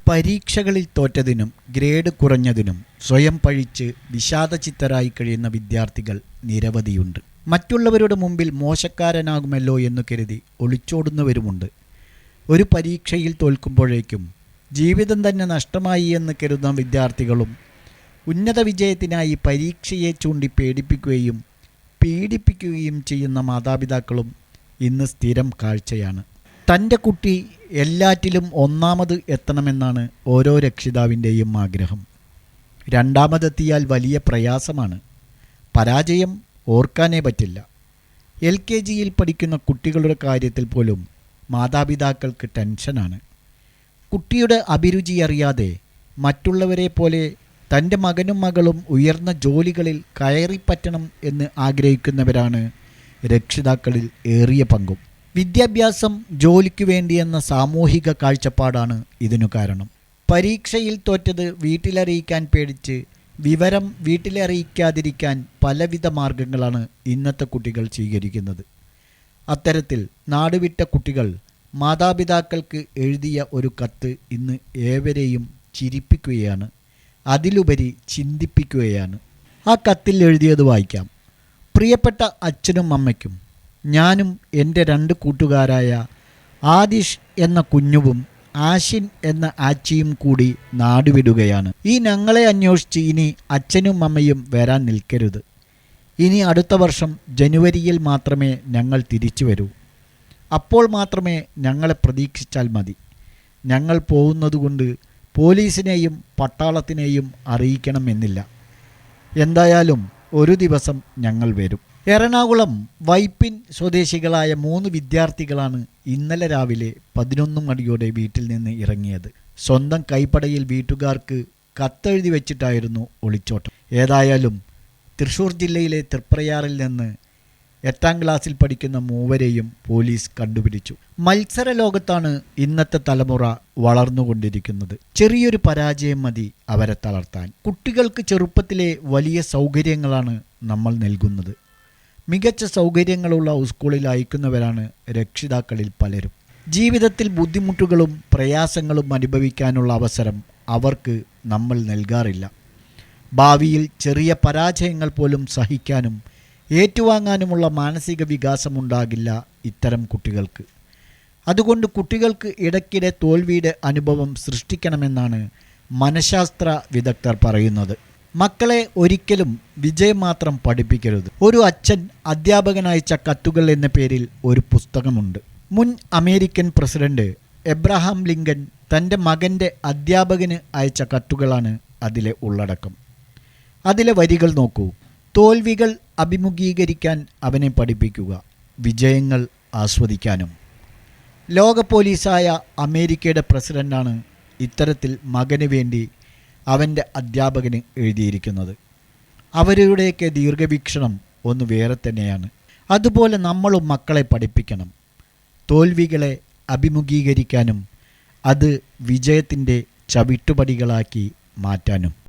പരീക്ഷകളിൽ തോറ്റതിനും ഗ്രേഡ് കുറഞ്ഞതിനും സ്വയം പഴിച്ച് വിഷാദചിത്തരായി കഴിയുന്ന വിദ്യാർത്ഥികൾ നിരവധിയുണ്ട്. മറ്റുള്ളവരുടെ മുമ്പിൽ മോശക്കാരനാകുമല്ലോ എന്നു കരുതി ഒളിച്ചോടുന്നവരുമുണ്ട്. ഒരു പരീക്ഷയിൽ തോൽക്കുമ്പോഴേക്കും ജീവിതം തന്നെ നഷ്ടമായി എന്ന് കരുതുന്ന വിദ്യാർത്ഥികളും ഉന്നത വിജയത്തിനായി പരീക്ഷയെ ചൂണ്ടി പേടിപ്പിക്കുകയും പീഡിപ്പിക്കുകയും ചെയ്യുന്ന മാതാപിതാക്കളും ഇന്ന് സ്ഥിരം കാഴ്ചയാണ്. തൻ്റെ കുട്ടി എല്ലാറ്റിലും ഒന്നാമത് എത്തണമെന്നാണ് ഓരോ രക്ഷിതാവിൻ്റെയും ആഗ്രഹം. രണ്ടാമതെത്തിയാൽ വലിയ പ്രയാസമാണ്. പരാജയം ഓർക്കാനേ പറ്റില്ല. LKGയിൽ പഠിക്കുന്ന കുട്ടികളുടെ കാര്യത്തിൽ പോലും മാതാപിതാക്കൾക്ക് ടെൻഷനാണ്. കുട്ടിയുടെ അഭിരുചി അറിയാതെ മറ്റുള്ളവരെ പോലെ തൻ്റെ മകനും മകളും ഉയർന്ന ജോലികളിൽ കയറിപ്പറ്റണം എന്ന് ആഗ്രഹിക്കുന്നവരാണ് രക്ഷിതാക്കളിൽ ഏറിയ പങ്കും. വിദ്യാഭ്യാസം ജോലിക്ക് വേണ്ടിയെന്ന സാമൂഹിക കാഴ്ചപ്പാടാണ് ഇതിനു കാരണം. പരീക്ഷയിൽ തോറ്റത് വീട്ടിലറിയിക്കാൻ പേടിച്ച് വിവരം വീട്ടിലറിയിക്കാതിരിക്കാൻ പലവിധ മാർഗങ്ങളാണ് ഇന്നത്തെ കുട്ടികൾ സ്വീകരിക്കുന്നത്. അത്തരത്തിൽ നാടുവിട്ട കുട്ടികൾ മാതാപിതാക്കൾക്ക് എഴുതിയ ഒരു കത്ത് ഇന്ന് ഏവരെയും ചിരിപ്പിക്കുകയാണ്, അതിലുപരി ചിന്തിപ്പിക്കുകയാണ്. ആ കത്തിൽ എഴുതിയത് വായിക്കാം. പ്രിയപ്പെട്ട അച്ഛനും അമ്മയ്ക്കും, ഞാനും എൻ്റെ 2 കൂട്ടുകാരായ ആദിഷ് എന്ന കുഞ്ഞുവും ആഷിൻ എന്ന ആച്ചിയും കൂടി നാടുവിടുകയാണ്. ഈ ഞങ്ങളെ അന്വേഷിച്ച് ഇനി അച്ഛനും അമ്മയും വരാൻ നിൽക്കരുത്. ഇനി അടുത്ത വർഷം ജനുവരിയിൽ മാത്രമേ ഞങ്ങൾ തിരിച്ചു വരൂ. അപ്പോൾ മാത്രമേ ഞങ്ങളെ പ്രതീക്ഷിച്ചാൽ മതി. ഞങ്ങൾ പോകുന്നതുകൊണ്ട് പോലീസിനെയും പട്ടാളത്തിനെയും അറിയിക്കണമെന്നില്ല. എന്തായാലും ഒരു ദിവസം ഞങ്ങൾ വരും. എറണാകുളം വൈപ്പിൻ സ്വദേശികളായ 3 വിദ്യാർത്ഥികളാണ് ഇന്നലെ രാവിലെ 11 മണിയോടെ വീട്ടിൽ നിന്ന് ഇറങ്ങിയത്. സ്വന്തം കൈപ്പടയിൽ വീട്ടുകാർക്ക് കത്തെഴുതി വെച്ചിട്ടായിരുന്നു ഒളിച്ചോട്ടം. ഏതായാലും തൃശ്ശൂർ ജില്ലയിലെ തൃപ്രയാറിൽ നിന്ന് 8ാം ക്ലാസ്സിൽ പഠിക്കുന്ന 3 പോലീസ് കണ്ടുപിടിച്ചു. മത്സര ലോകത്താണ് ഇന്നത്തെ തലമുറ വളർന്നുകൊണ്ടിരിക്കുന്നത്. ചെറിയൊരു പരാജയം മതി അവരെ തളർത്താൻ. കുട്ടികൾക്ക് ചെറുപ്പത്തിലെ വലിയ സൗകര്യങ്ങളാണ് നമ്മൾ നൽകുന്നത്. മികച്ച സൗകര്യങ്ങളുള്ള സ്കൂളിൽ അയക്കുന്നവരാണ് രക്ഷിതാക്കളിൽ പലരും. ജീവിതത്തിൽ ബുദ്ധിമുട്ടുകളും പ്രയാസങ്ങളും അനുഭവിക്കാനുള്ള അവസരം അവർക്ക് നമ്മൾ നൽകാറില്ല. ഭാവിയിൽ ചെറിയ പരാജയങ്ങൾ പോലും സഹിക്കാനും ഏറ്റുവാങ്ങാനുമുള്ള മാനസിക വികാസമുണ്ടാകില്ല ഇത്തരം കുട്ടികൾക്ക്. അതുകൊണ്ട് കുട്ടികൾക്ക് ഇടയ്ക്കിടെ തോൽവിയുടെ അനുഭവം സൃഷ്ടിക്കണമെന്നാണ് മനഃശാസ്ത്ര വിദഗ്ധർ പറയുന്നത്. മക്കളെ ഒരിക്കലും വിജയം മാത്രം പഠിപ്പിക്കരുത്. ഒരു അച്ഛൻ അധ്യാപകനയച്ച കത്തുകൾ എന്ന പേരിൽ ഒരു പുസ്തകമുണ്ട്. മുൻ അമേരിക്കൻ പ്രസിഡന്റ് എബ്രഹാം ലിങ്കൻ തൻ്റെ മകൻ്റെ അധ്യാപകന് അയച്ച കത്തുകളാണ് അതിലെ ഉള്ളടക്കം. അതിലെ വരികൾ നോക്കൂ. തോൽവികൾ അഭിമുഖീകരിക്കാൻ അവനെ പഠിപ്പിക്കുക, വിജയങ്ങൾ ആസ്വദിക്കാനും. ലോക പോലീസായ അമേരിക്കയുടെ പ്രസിഡന്റാണ് ഇത്തരത്തിൽ മകന് വേണ്ടി അവൻ്റെ അധ്യാപകന് എഴുതിയിരിക്കുന്നത്. അവരുടെയൊക്കെ ദീർഘവീക്ഷണം ഒന്ന് വേറെ തന്നെയാണ്. അതുപോലെ നമ്മളും മക്കളെ പഠിപ്പിക്കണം, തോൽവികളെ അഭിമുഖീകരിക്കാനും അത് വിജയത്തിൻ്റെ ചവിട്ടുപടികളാക്കി മാറ്റാനും.